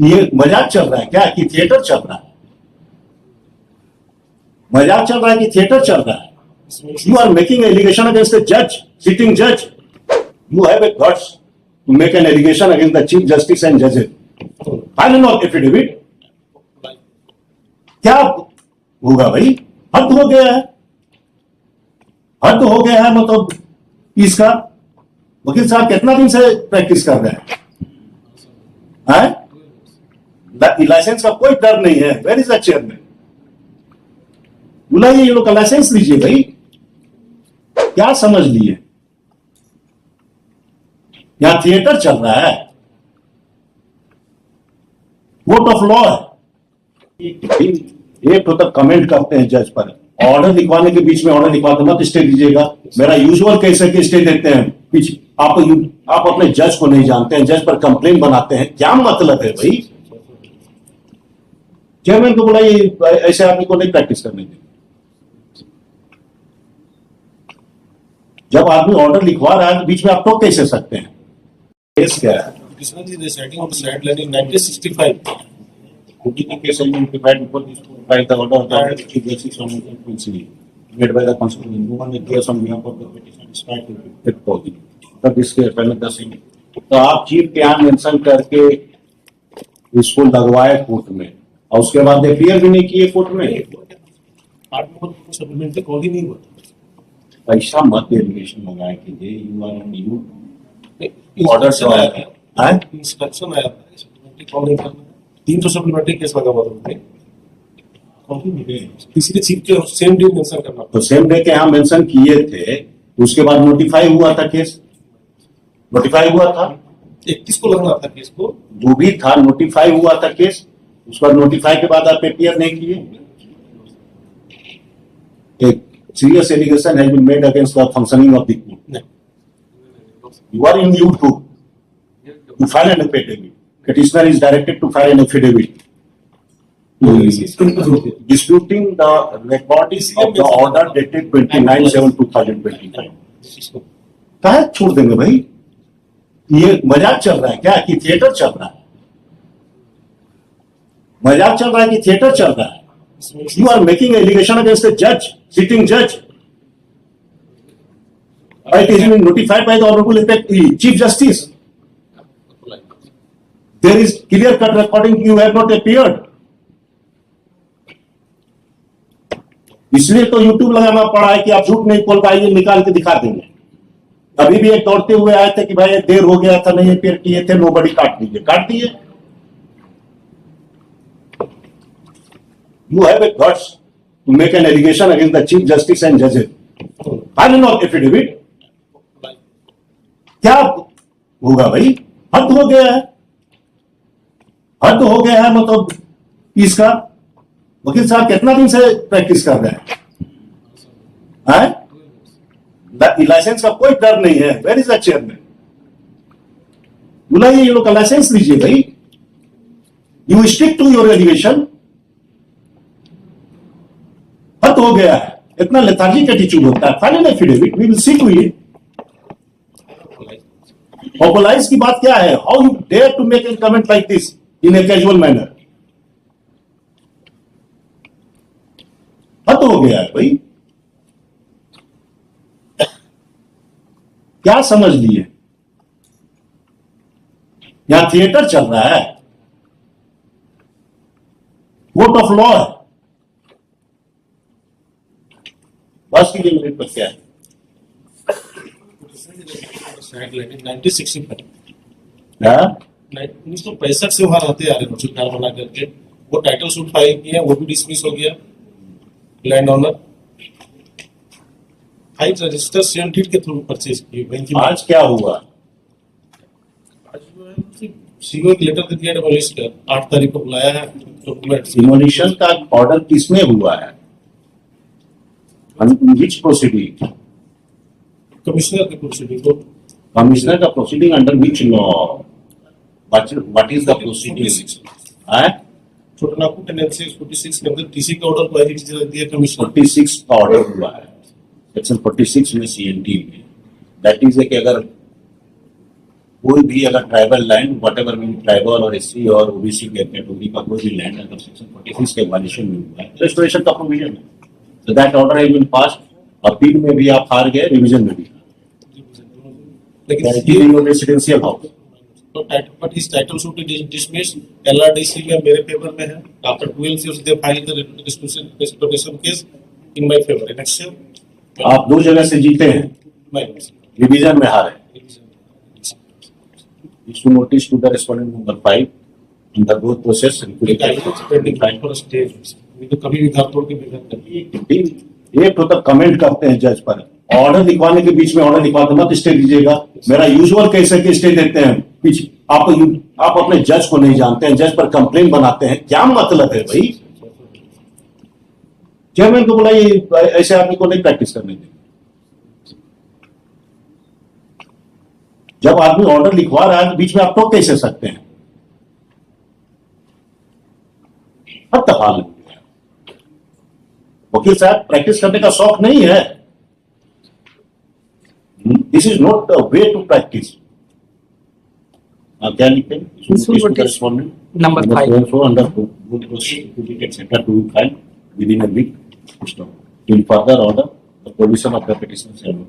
ये मजाक चल रहा है क्या कि थिएटर चल रहा है? मजाक चल रहा है कि थिएटर चल रहा है? You are making an allegation against a judge, sitting judge. You have a guts to make an allegation against the Chief Justice and judges. File an affidavit. क्या होगा भाई? हद हो गया है, हद हो गया है। मतलब इसका वकील साहब कितना दिन से प्रैक्टिस कर रहे हैं? लाइसेंस का कोई डर नहीं है। Where is the chairman? बुलाइए, ये लोग का लाइसेंस लीजिए भाई। क्या समझ लिए? यहां थिएटर चल रहा है, कोर्ट ऑफ लॉ है। एक तो तक कमेंट करते हैं जज पर, ऑर्डर लिखवाने के बीच में ऑर्डर लिखवा दो, मत स्टे दीजिएगा। मेरा यूजुअल कैसे के स्टे देते हैं पीछे। आप अपने जज को नहीं जानते हैं, जज पर कंप्लेन बनाते हैं। क्या मतलब है भाई? चेयरमैन को बुलाइए, ऐसे आदमी को नहीं प्रैक्टिस करने दें। जब आदमी ऑर्डर लिखवा रहा है तो बीच में आप टोक कैसे सकते हैं? केस क्या है? Krishna ji, the setting of the side line in 1965. OTT case is notified before this court by the order of the Chief Justice on Quincy, made by the Constitution. Woman ने दिया some यहाँ पर petition despite the cause. तब इसके पहले 10 तो आप chief के यहाँ मेंशन करके इसको लगवाए कोर्ट में, और उसके बाद एफआईआर भी नहीं किए कोर्ट में। 8 नंबर सप्लीमेंट्री कॉल ही नहीं हुआ। पैसा मत एलिगेशन लगाए कीजिए। You are on you order आया था, है इंस्ट्रक्शन आया था सप्लीमेंट्री कॉल नहीं करना। 300 सप्लीमेंट्री केस लगा हुआ था, कॉल ही नहीं गए। किसी के चीफ के सेम डे मेंशन करना, तो सेम डे के यहाँ मेंशन किए थे, उसके बाद नोटिफाई हुआ था केस, नोटिफाई हुआ था 31 को लगना था केस को, जो भी था नोटिफाई हुआ था केस। उसके बाद नोटिफाई के बाद आप एफआईआर नहीं किए। एक serious allegation has been made against the functioning of the court. You are in YouTube to file an affidavit. Petitioner is directed to file an affidavit disputing the recording of the order dated 29/7/2025. कहाँ छोड़ देंगे भाई? ये मजाक चल रहा है क्या कि थिएटर चल रहा है? मजाक चल रहा है कि थिएटर चल रहा है? You are making an allegation against a judge, sitting judge. It has been notified by the Honorable Chief Justice. There is clear cut recording. You have not appeared. इसलिए तो YouTube लगाना पड़ा है कि आप झूठ नहीं बोल पाएंगे, निकाल के दिखा देंगे। अभी भी एक दौड़ते हुए आए थे कि भाई देर हो गया था, नहीं अपेयर किए थे, नोबडी काट दीजिए, काट दिए। You have a guts to make an allegation against the Chief Justice and judges. File an affidavit. क्या होगा भाई? हद हो गया है, हद हो गया है। मतलब इसका वकील साहब कितना दिन से प्रैक्टिस कर रहे हैं? लाइसेंस का कोई डर नहीं है। Where is the chairman? बुलाइए, ये लोग का लाइसेंस लीजिए भाई। You stick to your allegation. हद हो गया है, इतना लेथार्जिक एटीट्यूड होता है। File an affidavit, we will see to it. Popularise की बात क्या है? How you dare to make a comment like this in a casual manner? हद हो गया है भाई। क्या समझ लिए? यहां थिएटर चल रहा है, कोर्ट ऑफ लॉ है। बस की लिमिट पर क्या है? साइड लाइन इन 1965, हाँ? 1965 से वहां रहते आ रहे हैं छुट्टा बना करके। वो टाइटल सूट फाइल किए, वो भी डिसमिस हो गया। Land owner 5 register sale deed के थ्रू परचेज किए। बैंक की आज क्या हुआ? सीओ एक लेटर दे दिया डेमोलिश कर, 8 तारीख को बुलाया है। डिमोलिशन का ऑर्डर किसमें हुआ है? Which proceeding? कमिश्नर के प्रोसीडिंग को। Commissioner का proceeding under which law? What is the proceeding? छोटा नागपुर टेनेंसी 46 के अंदर टीसी का ऑर्डर को एडिट कर दिया कमिश्नर। 46 का ऑर्डर हुआ है, सेक्शन 46 में CNT में। दैट इज कि अगर कोई भी अगर tribal land what ever mean tribal और एससी और ओबीसी कैटेगरी का कोई भी लैंड अगर सेक्शन 46 के वायलेशन में हुआ है रेस्टोरेशन का प्रोविजन है, so that order has been passed. Appeal में भी आप हार गए, रिवीजन में भी लेकिन रेसिडेंशियल हाउस तो टाइटल बट इस टाइटल शूट डिसमिस एलआरडीसी में मेरे फेवर में है। After 12 years they file the restoration case in my favour in except आप दो जगह से जीते हैं, माय रिवीजन में हारे। Issue notice to the respondent number 5 under both process pending file for stage तो कभी भी घर तोड़ के बेघर कर एक तो तक कमेंट करते हैं जज पर, ऑर्डर लिखवाने के बीच में ऑर्डर लिखवा दो, मत स्टे दीजिएगा। मेरा यूजुअल कैसे के स्टे देते हैं पीछे, आप अपने जज को नहीं जानते हैं, जज पर कंप्लेन बनाते हैं, क्या मतलब है भाई? चेयरमैन को बुलाइए, ऐसे आदमी को नहीं प्रैक्टिस करने देंगे। जब आदमी ऑर्डर लिखवा रहा है तो बीच में आप टोक कैसे सकते हैं? अब तक हाल वकील साहब प्रैक्टिस करने का शौक नहीं है, this is not a way to practise. क्या लिखते हैं? Number 5. Under etcetera to file with in a week till further order the provision of the petition shall be